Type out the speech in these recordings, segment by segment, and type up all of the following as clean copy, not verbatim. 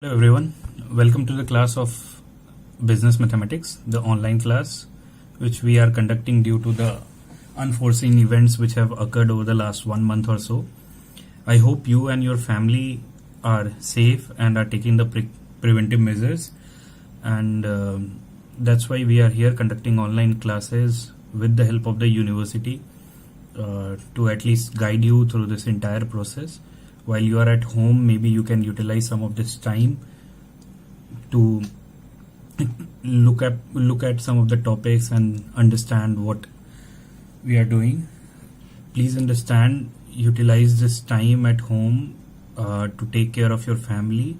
Hello everyone, welcome to the class of Business Mathematics, the online class which we are conducting due to the unforeseen events which have occurred over the last 1 month or so. I hope you and your family are safe and are taking the preventive measures, and that's why we are here conducting online classes with the help of the university to at least guide you through this entire process. While you are at home, maybe you can utilize some of this time to look at some of the topics and understand what we are doing. Please understand, utilize this time at home to take care of your family,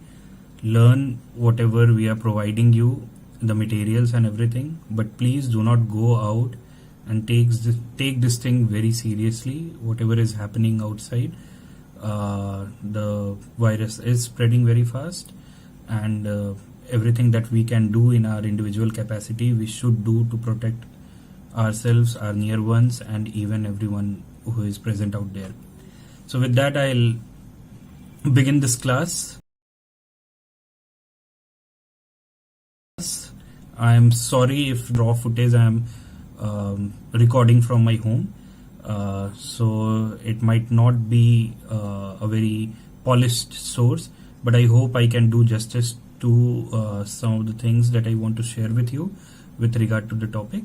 learn whatever we are providing you, the materials and everything, but please do not go out and take this thing very seriously. Whatever is happening outside, the virus is spreading very fast, and everything that we can do in our individual capacity we should do to protect ourselves, our near ones, and even everyone who is present out there. So with that, I'll begin this class. I am sorry if raw footage I am recording from my home, so it might not be a very polished source, but I hope I can do justice to some of the things that I want to share with you with regard to the topic.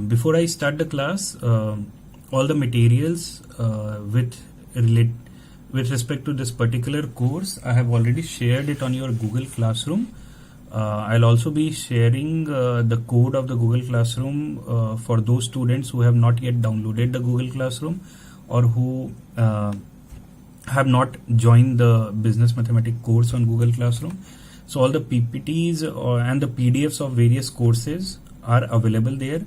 Before I start the class, all the materials with respect to this particular course, I have already shared it on your Google Classroom. I'll also be sharing the code of the Google Classroom for those students who have not yet downloaded the Google Classroom or who have not joined the Business Mathematics course on Google Classroom. So all the PPTs and the PDFs of various courses are available there.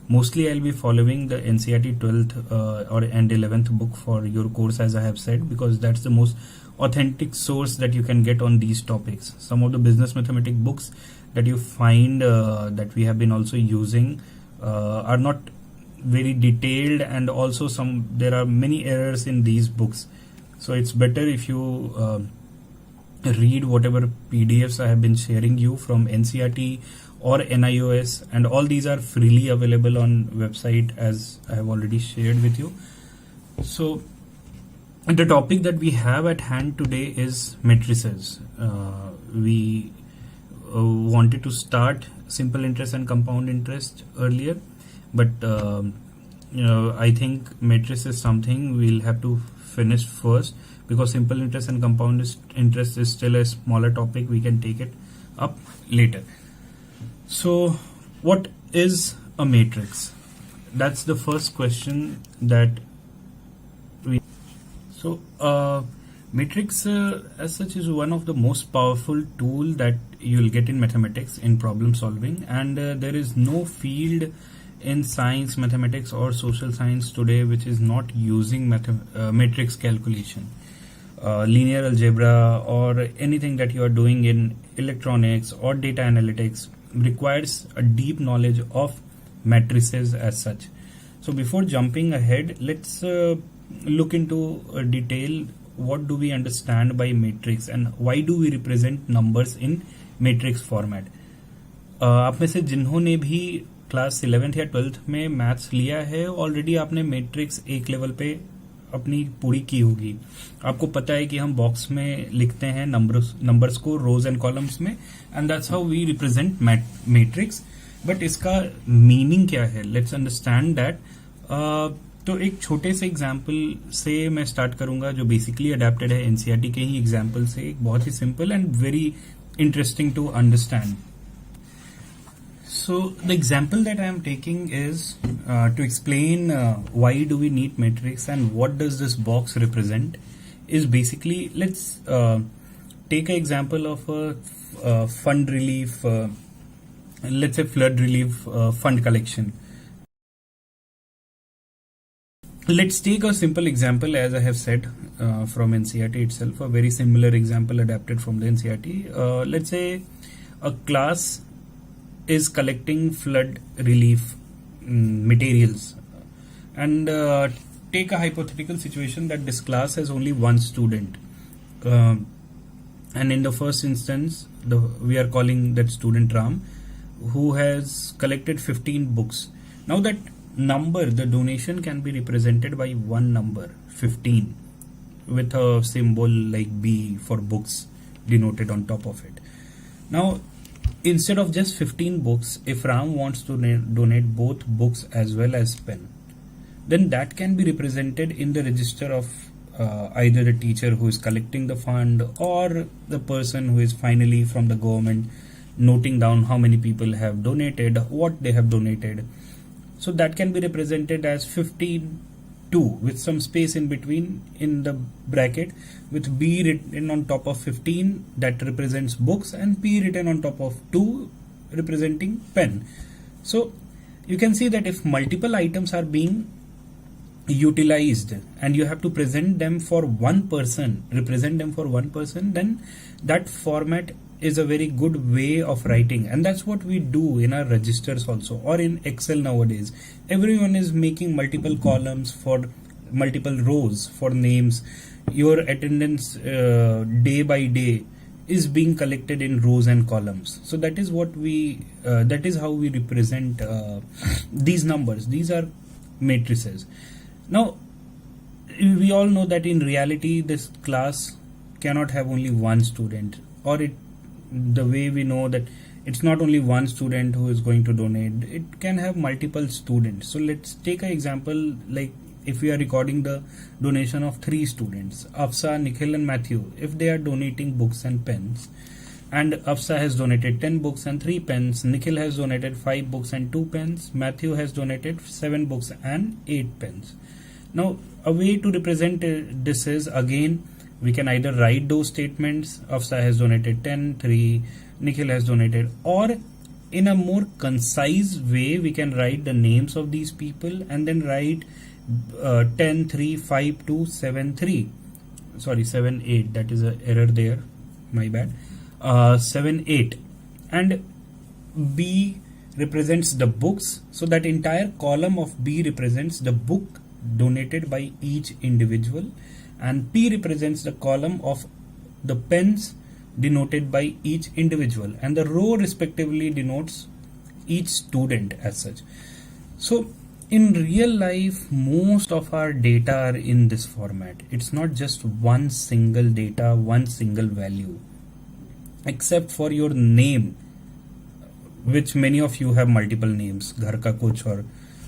Mostly I'll be following the NCERT 12th and 11th book for your course, as I have said, because that's the most authentic source that you can get on these topics. Some of the business mathematics books that you find that we have been also using are not very detailed, and also there are many errors in these books. So it's better if you read whatever PDFs I have been sharing you from NCERT or NIOS, and all these are freely available on website, as I have already shared with you. So the topic that we have at hand today is matrices. We wanted to start simple interest and compound interest earlier, but I think matrix is something we'll have to finish first, because simple interest and compound interest is still a smaller topic. We can take it up later. So what is a matrix? That's the first question that we... So matrix as such is one of the most powerful tool that you'll get in mathematics in problem solving, and there is no field in science, mathematics or social science today which is not using matrix calculation. Linear algebra or anything that you are doing in electronics or data analytics requires a deep knowledge of matrices as such. So before jumping ahead, let's look into detail what do we understand by matrix and why do we represent numbers in matrix format. आप में से जिन्होंने भी class 11th या 12th में maths लिया है, already आपने मैट्रिक्स एक लेवल पे अपनी पूरी की होगी. आपको पता है कि हम बॉक्स में लिखते हैं नंबर्स को रोज एंड कॉलम्स में, and that's how we represent matrix. But इसका मीनिंग क्या है, लेट्स अंडरस्टैंड दैट. तो एक छोटे से एग्जाम्पल से मैं स्टार्ट करूंगा जो बेसिकली अडेप्टेड है एनसीईआरटी के ही एग्जाम्पल से. एक बहुत ही simple and very interesting to understand. So the example that I am taking is to explain why do we need matrix and what does this box represent, is basically, let's take an example of a fund relief, let's say flood relief fund collection. Let's take a simple example, as I have said, from NCERT itself, a very similar example adapted from the NCERT. Let's say a class is collecting flood relief materials, and take a hypothetical situation that this class has only one student. And in the first instance, we are calling that student Ram, who has collected 15 books. Now that number, the donation can be represented by one number, 15, with a symbol like B for books denoted on top of it. Now, instead of just 15 books, if Ram wants to donate both books as well as pen, then that can be represented in the register of either the teacher who is collecting the fund or the person who is finally from the government noting down how many people have donated, what they have donated. So that can be represented as 15 2 with some space in between in the bracket, with B written on top of 15 that represents books and P written on top of 2 representing pen. So you can see that if multiple items are being utilized and you have to present them for one person, then that format is a very good way of writing, and that's what we do in our registers also, or in Excel nowadays. Everyone is making multiple columns for multiple rows for names. Your attendance day by day is being collected in rows and columns. So that is what that is how we represent these numbers. These are matrices. Now, we all know that in reality this class cannot have only one student, or the way we know that it's not only one student who is going to donate, it can have multiple students. So let's take an example, like if we are recording the donation of 3 students, Afsa, Nikhil and Matthew. If they are donating books and pens, and Afsa has donated 10 books and 3 pens, Nikhil has donated 5 books and 2 pens, Matthew has donated 7 books and 8 pens. Now, a way to represent this is, again, we can either write those statements, Afsa has donated 10, 3, Nikhil has donated, or in a more concise way, we can write the names of these people and then write 10, 3, 5, 2, 7, 3. Sorry, 7, 8. That is an error there. My bad. 7, 8. And B represents the books. So that entire column of B represents the book donated by each individual, and P represents the column of the pens denoted by each individual, and the row respectively denotes each student as such. So in real life, most of our data are in this format. It's not just one single data, one single value, except for your name, which many of you have multiple names, घर का कुछ और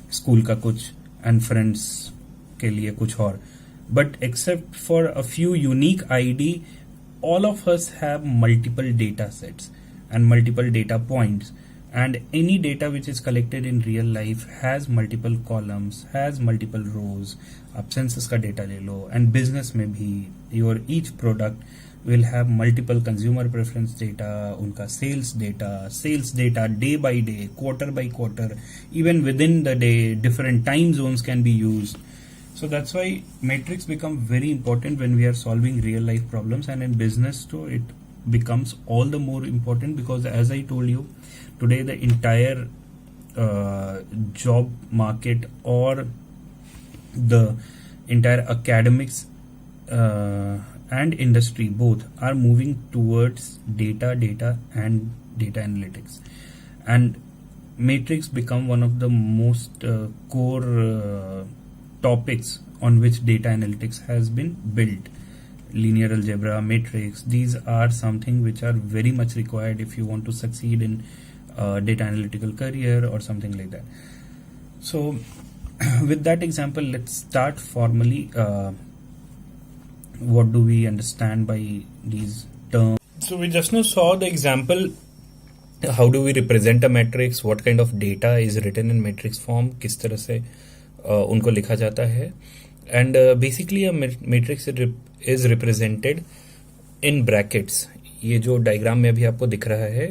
school का कुछ and friends के लिए कुछ और. But except for a few unique ID, all of us have multiple data sets and multiple data points, and any data which is collected in real life has multiple columns, has multiple rows. आप census का data ले लो, and business में भी your each product will have multiple consumer preference data, उनका sales data day by day, quarter by quarter, even within the day, different time zones can be used. So that's why matrix become very important when we are solving real life problems, and in business too it becomes all the more important, because as I told you, today the entire job market or the entire academics and industry both are moving towards data and data analytics, and matrix become one of the most core topics on which data analytics has been built. Linear algebra, matrix, these are something which are very much required if you want to succeed in data analytical career or something like that. So with that example, let's start formally. What do we understand by these terms? So we just now saw the example. How do we represent a matrix? What kind of data is written in matrix form? किस तरह से उनको लिखा जाता है? And basically a matrix is represented in brackets. ये जो diagram में अभी आपको दिख रहा है,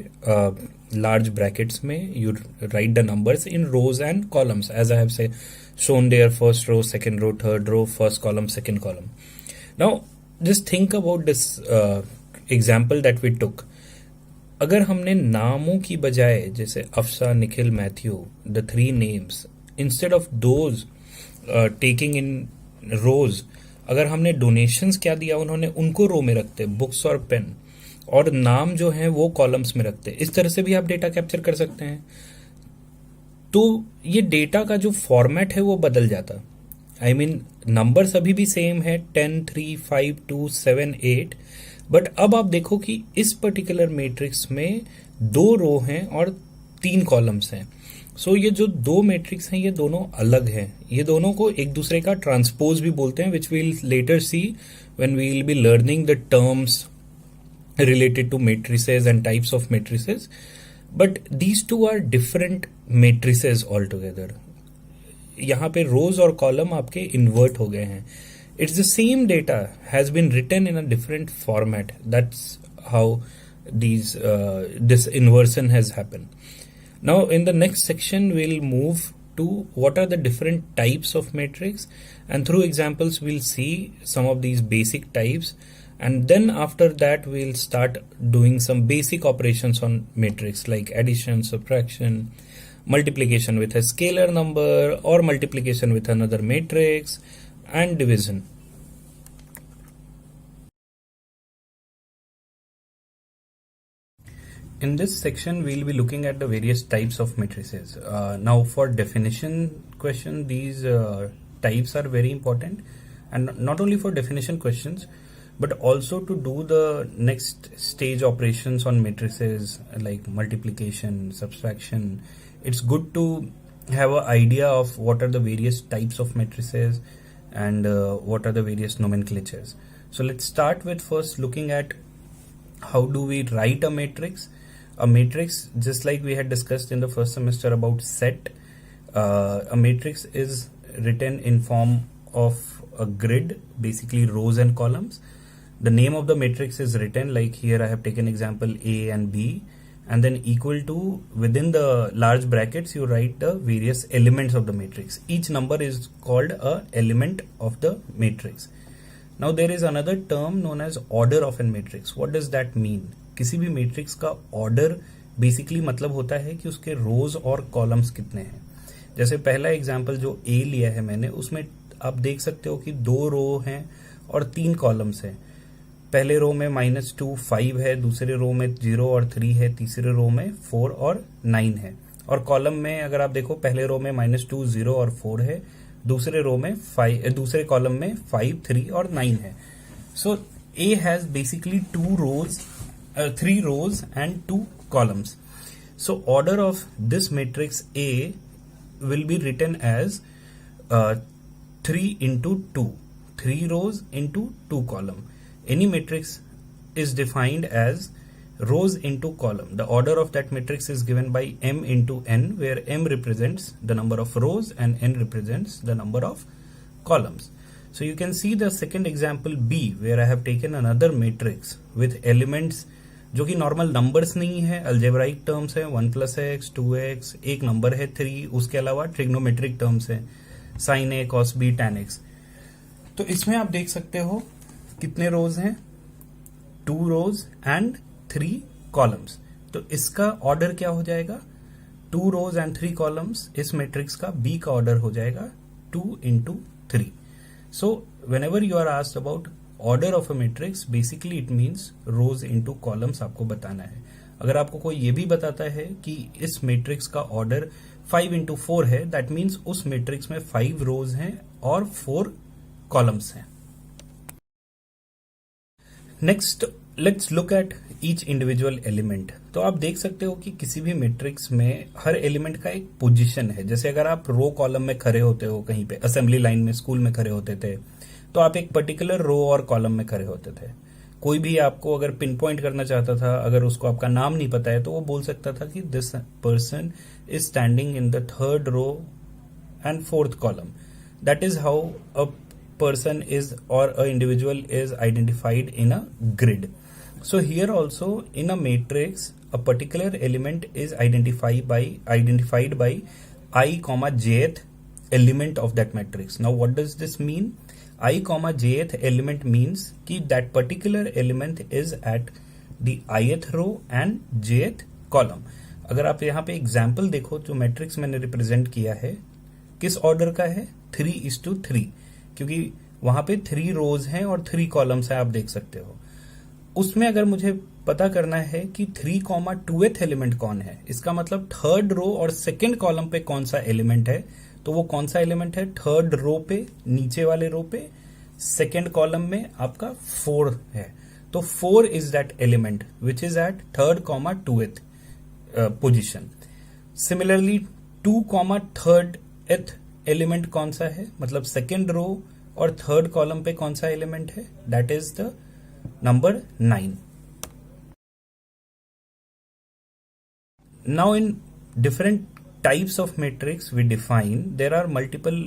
large brackets में you write the numbers in rows and columns, as I have said, shown there, first row, second row, third row, first column, second column. Now just think about this example that we took. अगर हमने नामों की बजाय, जैसे अफसा, Nikhil, Matthew, the 3 names, instead of those taking in rows, अगर हमने donations क्या दिया उन्होंने, उनको रो में रखते, बुक्स और पेन, और नाम जो है वो कॉलम्स में रखते हैं। इस तरह से भी आप डेटा कैप्चर कर सकते हैं। तो ये डेटा का जो फॉर्मेट है वो बदल जाता। आई मीन नंबर्स अभी भी सेम है 10, 3, 5, 2, 7, 8, बट अब आप देखो कि इस पर्टिकुलर मैट्रिक्स में 2 रो हैं और 3 कॉलम्स हैं। सो ये जो 2 मैट्रिक्स हैं ये दोनों अलग हैं। ये दोनों को एक दूसरे का ट्रांसपोज भी बोलते हैं, which will later see when we will be learning the terms related to matrices and types of matrices, but these two are different matrices altogether. यहाँ पे रोज और कॉलम आपके इन्वर्ट हो गए हैं. It's the same data has been written in a different format. That's how this inversion has happened. Now in the next section we'll move to what are the different types of matrix, and through examples we'll see some of these basic types, and then after that we'll start doing some basic operations on matrix like addition, subtraction, multiplication with a scalar number or multiplication with another matrix, and division. In this section we'll be looking at the various types of matrices. Now for definition question, these types are very important, and not only for definition questions but also to do the next stage operations on matrices like multiplication, subtraction. It's good to have an idea of what are the various types of matrices and what are the various nomenclatures. So let's start with first looking at how do we write a matrix. A matrix, just like we had discussed in the first semester about set, a matrix is written in form of a grid, basically rows and columns. The name of the matrix is written like here I have taken example A and B, and then equal to, within the large brackets you write the various elements of the matrix. Each number is called a element of the matrix. Now there is another term known as order of a matrix. What does that mean? किसी भी matrix का order basically मतलब होता है कि उसके रोज और columns कितने हैं. जैसे पहला एग्जांपल जो ए लिया है मैंने, उसमें आप देख सकते हो कि 2 रो हैं और 3 कॉलम्स हैं. पहले रो में -2, 5 है, दूसरे रो में 0 और 3 है, तीसरे रो में 4 और 9 है. और कॉलम में अगर आप देखो पहले रो में -2, 0 और 4 है, दूसरे रो में दूसरे कॉलम में 5, 3 और 9 है. So A has basically 3 rows and 2 columns. So order of this matrix A will be written as 3 into 2, 3 rows into 2 column. Any matrix is defined as rows into column. The order of that matrix is given by m into n, where m represents the number of rows and n represents the number of columns. So you can see the second example B, where I have taken another matrix with elements जो कि normal numbers नहीं है, algebraic terms है, 1 + x, 2x, एक number है 3, उसके अलावा trigonometric terms है sin a, cos b, tan x. तो इसमें आप देख सकते हो कितने रोज हैं, 2 रोज एंड 3 कॉलम्स. तो इसका ऑर्डर क्या हो जाएगा, 2 रोज एंड 3 कॉलम्स. इस मैट्रिक्स का बी का ऑर्डर हो जाएगा 2 into 3. So whenever you are asked about order of a matrix, basically it means rose into columns आपको बताना है. अगर आपको कोई ये भी बताता है कि इस मैट्रिक्स का ऑर्डर 5 into 4 है, दैट मीन्स उस मैट्रिक्स में 5 रोज हैं और 4 कॉलम्स हैं. Next let's look at each individual element. तो आप देख सकते हो कि किसी भी मैट्रिक्स में हर एलिमेंट का एक पोजीशन है. जैसे अगर आप रो कॉलम में खड़े होते हो, कहीं पे असेंबली लाइन में स्कूल में खड़े होते थे, तो आप एक पर्टिकुलर रो और कॉलम में खड़े होते थे. कोई भी आपको अगर पिन पॉइंट करना चाहता था, अगर उसको आपका नाम नहीं पता है, तो वो बोल सकता था कि this person is standing in the 3rd row and 4th column. That is how a person is or a individual is identified in a grid. So here also in a matrix a particular element is identified by I, jth element of that matrix. Now what does this mean? I, jth element means कि that particular element is at the ith row and jth column. अगर आप यहाँ पे example देखो, जो matrix मैंने represent किया है किस ऑर्डर का है, 3:3, क्योंकि वहां पे 3 रोज हैं और 3 कॉलम्स हैं, आप देख सकते हो. उसमें अगर मुझे पता करना है कि 3,2th एलिमेंट कौन है, इसका मतलब थर्ड रो और सेकंड कॉलम पे कौन सा एलिमेंट है, तो वो कौन सा एलिमेंट है, थर्ड रो पे, नीचे वाले रो पे, सेकंड कॉलम में आपका 4 है। तो 4 is that element which is at 3rd, 2th position. Similarly 2,3rd element कौन सा है, मतलब सेकेंड रो और थर्ड कॉलम पे कौन सा एलिमेंट है, that is the number 9। Now in different types of matrix we define, there are multiple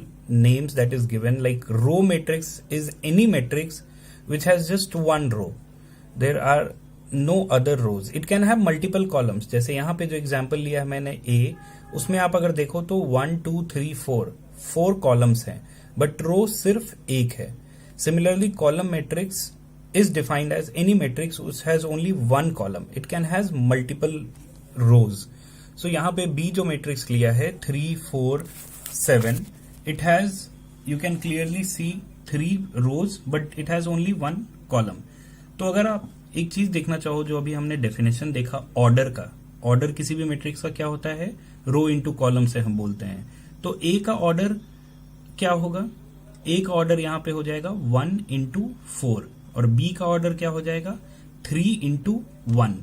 names that is given, like row matrix is any matrix which has just one row, there are no other rows, it can have multiple columns। जैसे यहाँ पे जो example लिया है मैंने A, उसमें आप अगर देखो तो 1 2 3 4 कॉलम्स हैं, बट रो सिर्फ एक है। Similarly column matrix is defined as any matrix which has only one column, it can has multiple rows। so यहाँ पे B जो मैट्रिक्स लिया है 3 4 7, it has, you can clearly see 3 rows but it has only one column। तो अगर आप एक चीज देखना चाहो, जो अभी हमने डेफिनेशन देखा ऑर्डर का, ऑर्डर किसी भी मैट्रिक्स का क्या होता है, रो इनटू कॉलम से हम बोलते हैं। तो A का ऑर्डर क्या होगा, A का ऑर्डर यहाँ पे हो जाएगा 1 इंटू 4 और B का ऑर्डर क्या हो जाएगा 3 इंटू 1।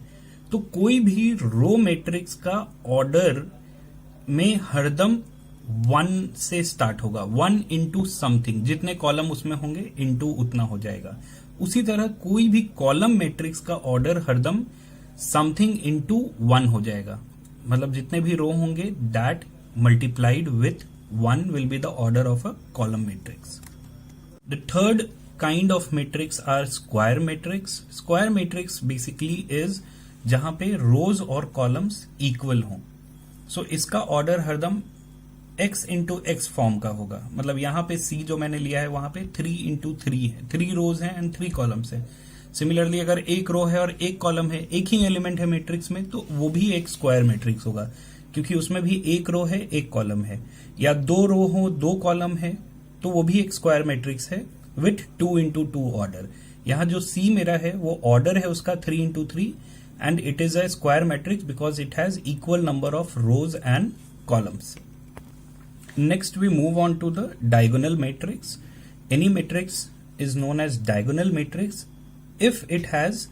तो कोई भी रो मैट्रिक्स का ऑर्डर में हरदम 1 से स्टार्ट होगा, 1 इंटू समथिंग, जितने कॉलम उसमें होंगे इंटू उतना हो जाएगा। उसी तरह कोई भी कॉलम मैट्रिक्स का ऑर्डर हरदम समथिंग इंटू 1 हो जाएगा, मतलब जितने भी रो होंगे that multiplied with 1 will be the order of a column matrix. The third kind of matrix are square matrix। square matrix basically is जहां पे रोज और कॉलम्स इक्वल हों। सो इसका ऑर्डर हरदम x इंटू एक्स फॉर्म का होगा, मतलब यहां पे C जो मैंने लिया है वहां पे 3 इंटू 3 है, 3 रोज हैं एंड 3 कॉलम्स है। सिमिलरली अगर एक रो है और एक कॉलम है, एक ही एलिमेंट है मैट्रिक्स में, तो वो भी एक स्क्वायर मैट्रिक्स होगा, क्योंकि उसमें भी एक रो है एक कॉलम है। या 2 रो हो 2 कॉलम है, तो वो भी एक स्क्वायर मैट्रिक्स है विथ 2 इंटू 2 ऑर्डर। यहां जो C मेरा है वो ऑर्डर है उसका 3 into 3 and it is a square matrix because it has equal number of rows and columns. Next we move on to the diagonal matrix. Any matrix is known as diagonal matrix if it has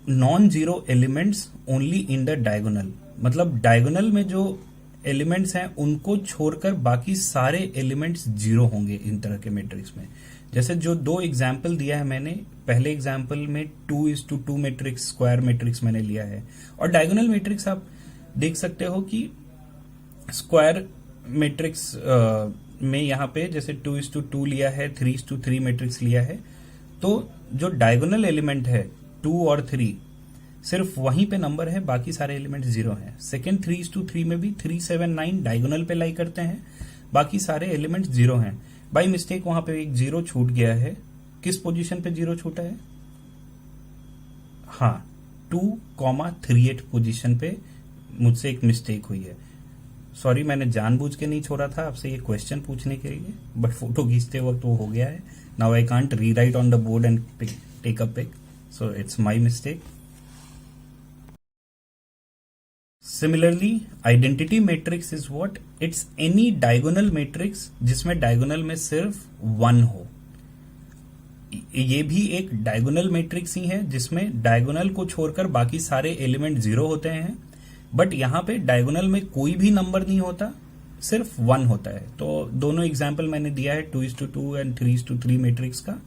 non zero elements only in the diagonal, मतलब diagonal में जो elements हैं उनको छोड़कर बाकी सारे elements zero होंगे इन तरह के मैट्रिक्स में। जैसे जो 2 एग्जाम्पल दिया है मैंने, पहले एग्जाम्पल में 2:2 मैट्रिक्स स्क्वायर मैट्रिक्स मैंने लिया है, और डायगोनल मैट्रिक्स आप देख सकते हो कि स्क्वायर मैट्रिक्स में यहाँ पे जैसे 2:2 लिया है, 3:3 मैट्रिक्स लिया है, तो जो डायगोनल एलिमेंट है 2 और 3 सिर्फ वहीं पे नंबर है, बाकी सारे एलिमेंट जीरो हैं। सेकेंड 3:3 में भी 3 7 9 डायगोनल पे लाई करते हैं, बाकी सारे एलिमेंट जीरो हैं। बाय मिस्टेक वहां पे एक जीरो छूट गया है, किस पोजीशन पे जीरो छूटा है, हाँ 2,38 पोजीशन पे मुझसे एक मिस्टेक हुई है। सॉरी, मैंने जानबूझ के नहीं छोड़ा था आपसे ये क्वेश्चन पूछने के लिए, बट फोटो खींचते वक्त वो हो गया है। Now I can't rewrite on the board and take a pic, so it's my mistake. Similarly, identity matrix is what? It's any diagonal matrix जिसमें diagonal में सिर्फ 1 हो। ये भी एक diagonal matrix ही है जिसमें diagonal को छोड़कर बाकी सारे एलिमेंट जीरो होते हैं, बट यहाँ पे diagonal में कोई भी नंबर नहीं होता, सिर्फ 1 होता है। तो दोनों एग्जाम्पल मैंने दिया है 2:2 एंड 3:3 मैट्रिक्स का,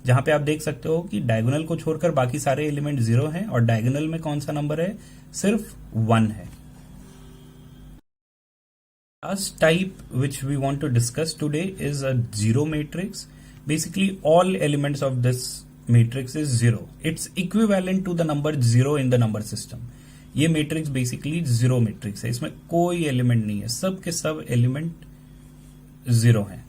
जहां पे आप देख सकते हो कि डायगोनल को छोड़कर बाकी सारे एलिमेंट जीरो हैं और डायगोनल में कौन सा नंबर है, सिर्फ 1 है। Last type which we want to discuss today is a zero matrix. Basically all elements of this matrix is zero. It's equivalent to the number 0 in the number system. ये matrix basically zero matrix है, इसमें कोई element नहीं है, सब के सब element zero हैं।